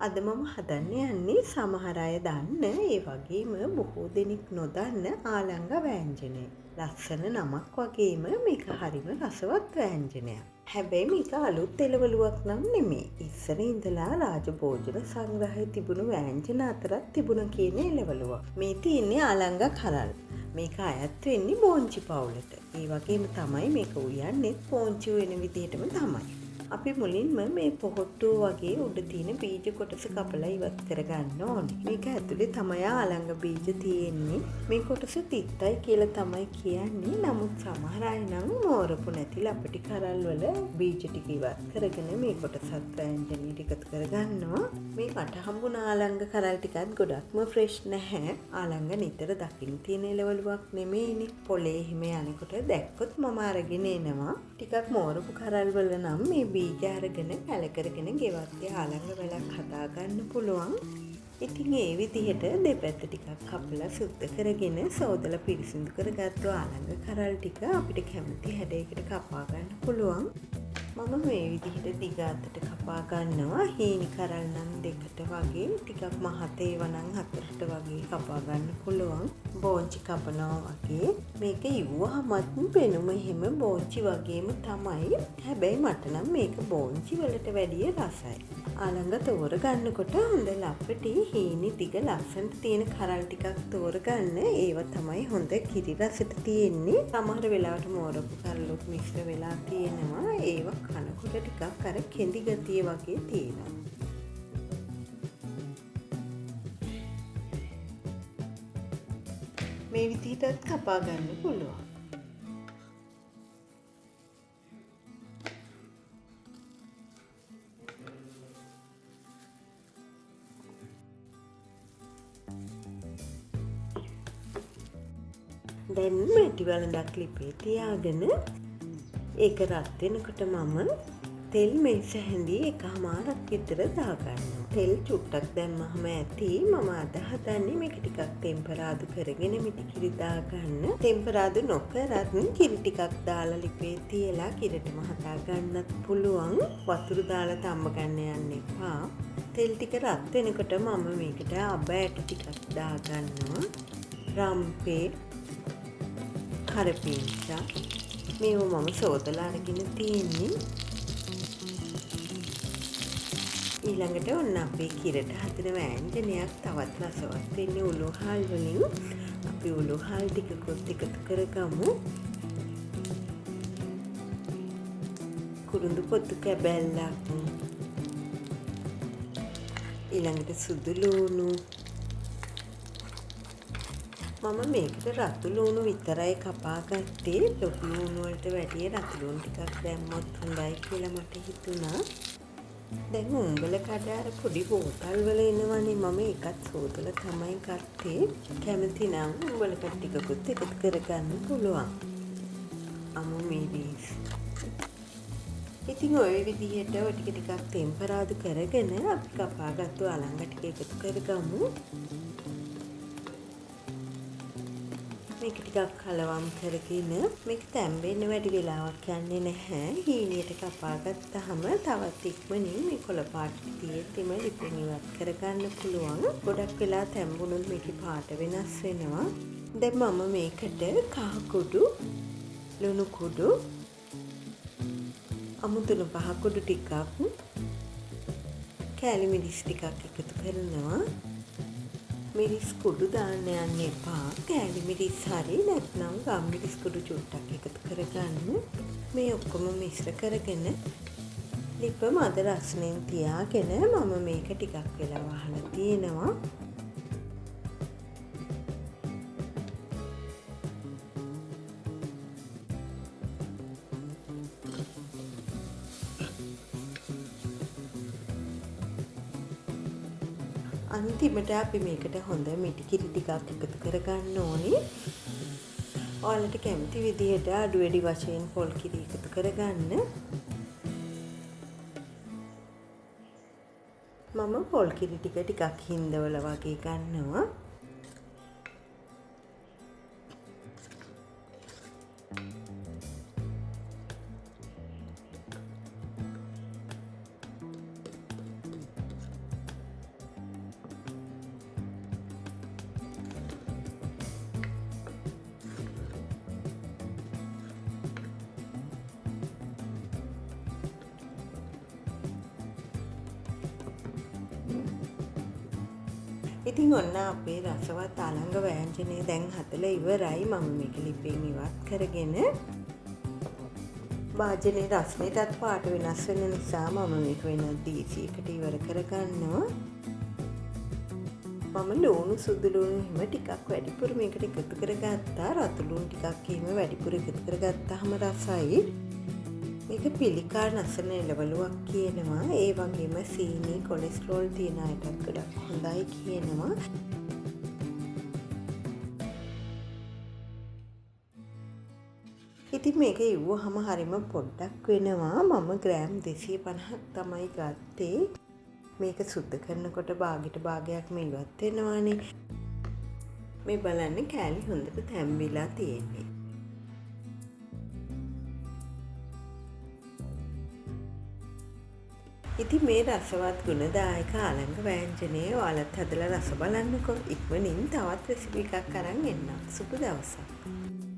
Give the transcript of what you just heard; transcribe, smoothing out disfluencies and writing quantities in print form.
අද මම හදන්න යන්නේ සමහර අය දන්න ඒ වගේම බොහෝ දෙනෙක් නොදන්න ආලංග වෑංජනය. ලස්සන නමක් වගේම මේක හරිම රසවත් වෑංජනයක්. හැබැයි මේක අලුත් එළවලුවක් නම් නෙමේ. ඉස්සර ඉඳලා රාජභෝජන සංග්‍රහයේ තිබුණු වෑංජන අතරත් තිබුණ කියන එළවලුවක්. මේ තියෙන්නේ ආලංග කරල්. මේක අයත් වෙන්නේ බෝංචි පවුලට. ඒ වගේම තමයි මේක උයන්නේ පෝංචි වෙන විදිහටම තමයි. අපි මුලින්ම මේ පොහොට්ටුව වගේ උඩ තියෙන බීජ කොටස කපලා ඉවත් කරගන්න ඕනේ. මේක ඇතුලේ තමයි ආලංග බීජ තියෙන්නේ. මේ කොටස තිත්තයි කියලා තමයි කියන්නේ. නමුත් සමහර අය නම් මෝරපු නැති ලපටි කරල් වල බීජ ටික ඉවත් කරගෙන මේ කොටසත් වෑංජනීට එකතු කරගන්නවා. මේ මට හම්බුන ආලංග කරල් ටිකත් ගොඩක්ම ෆ්‍රෙෂ් නැහැ. ආලංග නිතර දකින්න තියෙන එළවලුවක් නෙමෙයිනේ. පොලේ එහෙම යනකොට දැක්කොත් මම අරගෙන එනවා. ටිකක් මෝරපු කරල් වල නම් මේ බීජ අරගෙන පැල කරගෙන ගෙවත්තේ ආලංග වැලක් හදාගන්න පුළුවන්. ඉතින් ඒ විදිහට දෙපැත්ත ටිකක් කපලා සුද්ධ කරගෙන සෝදලා පිරිසිදු කරගත්තු ආලංග කරල් ටික අපිට කැමති හැඩයකට කපා ගන්න පුළුවන්. මම මේ විදිහට දිග අතට කපා ගන්නවා. හීනි කරල් නම් දෙකට වගේ, ටිකක් මහත ඒවා නම් හතරට වගේ කපා ගන්න පුළුවන්. බෝංචි කපනවා වගේ. මේක ඉව්වහමත් පෙනුම එහෙම බෝංචි වගේම තමයි. හැබැයි මට නම් මේක බෝංචි වලට වැඩිය රසයි. ආලංග තෝර ගන්නකොට හොඳ ලපටි හීනි දිග ලස්සනට තියෙන කරල් ටිකක් තෝරගන්න. ඒවා තමයි හොඳ කිරි රසට තියෙන්නේ. සමහර වෙලාවට මෝරපු කරලුත් මිශ්‍ර වෙලා තියෙනවා. ඒවා කනකොට ටිකක් අර කෙඳි ගතිය වගේ තියෙනවා. මේ විදිහටත් කපා ගන්න පුළුවන්. දැන් මැටි වලඳක් ලිපේ තියාගෙන ඒක රත් වෙනකොට මම තෙල් මේස හැඳි එකමාරක් විතර දාගන්නවා. තෙල් චුට්ටක් දැම්මහම ඇති. මම අද හදන්නේ මේක ටිකක් ටෙම්පරාදු කරගෙන මිටි කිරි දාගන්න. ටෙම්පරාදු නොකරත් කිරි ටිකක් දාලා ලිපේ තියලා කිරටම හදා ගන්නත් පුළුවන්. වතුර දාලා තම්බ ගන්න යන්න එපා. තෙල් ටික රත් වෙනකොට මම මේකට අබ ඇට ටිකක් දාගන්නවා. රම්පේ, කරපිංචා මේව මම සෝදලා අරගෙන තියෙන්නේ. ඊළඟට ඔන්න අපේ කිරට හදන වෑංජනයක් තවත් රසවත් වෙන්නේ උළුහල් වලින්. අපි උළුහල් ටිකකුත් එකතු කරගමු. කුරුඳු පොතු කැබැල්ලක්, ඊළඟට සුදු ලූණු. මම මේකට රතු ලූණු විතරයි කපා ගත්තේ. ලොකු ලූණු වලට වැඩිය රතු ලූණු ටිකක් දැම්මොත් හොඳයි කියලා මට හිතුණා. දැන් උඹල කඩ අර පොඩි බෝතල් වල එනවනේ, මම ඒකත් සෝදලා තමයි ගත්තේ. කැමති නම් උඹල කඩ ටිකකුත් එකතු කරගන්න පුළුවන්. අමු මිරිස්. ඉතින් ඔය විදිහට ඔය ටික ටිකක් ටෙම්පරාදු කරගෙන අපි කපාගත්තු ආලංග ටික එකතු කරගමු. මේක ටිකක් කලවම් කරගෙන මේක තැම්බෙන්න වැඩි වෙලාවක් යන්නේ නැහැ. හීනියට කපා ගත්තාම තවත් ඉක්මනින් මේ කොළ පාට තියෙද්දිම ලිපෙන් ඉවත් කරගන්න පුළුවන්. ගොඩක් වෙලා තැම්බුනොත් මේකේ පාට වෙනස් වෙනවා. දැන් මම මේකට කහ කුඩු, ලුණු කුඩු, අමුතුණු පහ කුඩු ටිකක්, කෑලි මිරිස් ටිකක් එකතු කරනවා. මිරිස් කුඩු දාන්න යන්න එපා. කෑලි මිරිස් හරි නැත්නම් ගම් මිරිස් කුඩු චුට්ටක් එකතු කරගන්න. මේ ඔක්කොම මිශ්‍ර කරගෙන ලිප මද රස්නෙන් තියාගෙන මම මේක ටිකක් වෙලා වහලා තියෙනවා. අන්තිමට අපි මේකට හොඳ මිටි කිරි ටිකක් එකතු කරගන්න ඕනේ. ඔයාලට කැමති විදිහට අඩු වැඩි වශයෙන් පොල් කිරි එකතු කරගන්න. මම පොල් කිරි ටිකක් හින්දවල වගේ ගන්නවා. ඉතින් ඔන්න අපේ රසවත් අලංග වෑංජනය දැන් හදලා ඉවරයි. මම මේක ලිපෙන් ඉවත් කරගෙන භාජනයේ රස්නයටත් පාට වෙනස් වෙන නිසා මම මේක වෙන දීසියකට ඉවර කරගන්නවා. මම ලුණු සුදු ලුණු හිම ටිකක් වැඩිපුර මේකට එකතු කරගත්තා. රතු ලුණු ටිකක් හිම වැඩිපුර එකතු කරගත්තාම රසයි. මේක පිළිකා නැසන එළවලුවක් කියනවා. ඒ වගේම සීනි කොලෙස්ටරෝල් තියෙන අයටත් ගොඩක් හොඳයි කියනවා. ඉතින් මේක ඉව්වහම හරිම පොඩ්ඩක් වෙනවා. මම ග්‍රෑම් 250ක් තමයි ගත්තේ. මේක සුද්ධ කරනකොට භාගයට භාගයක් මිලවත් වෙනවානේ. මේ බලන්න කෑලි හොඳට තැම්බිලා තියෙන්නේ. ඉතින් මේ රසවත් ගුණදායක අලංග වෑංජනය ඔයාලත් හදලා රස බලන්නකෝ. ඉක්මනින් තවත් රෙසිපි එකක් අරන් එන්නම්. සුබ දවසක්.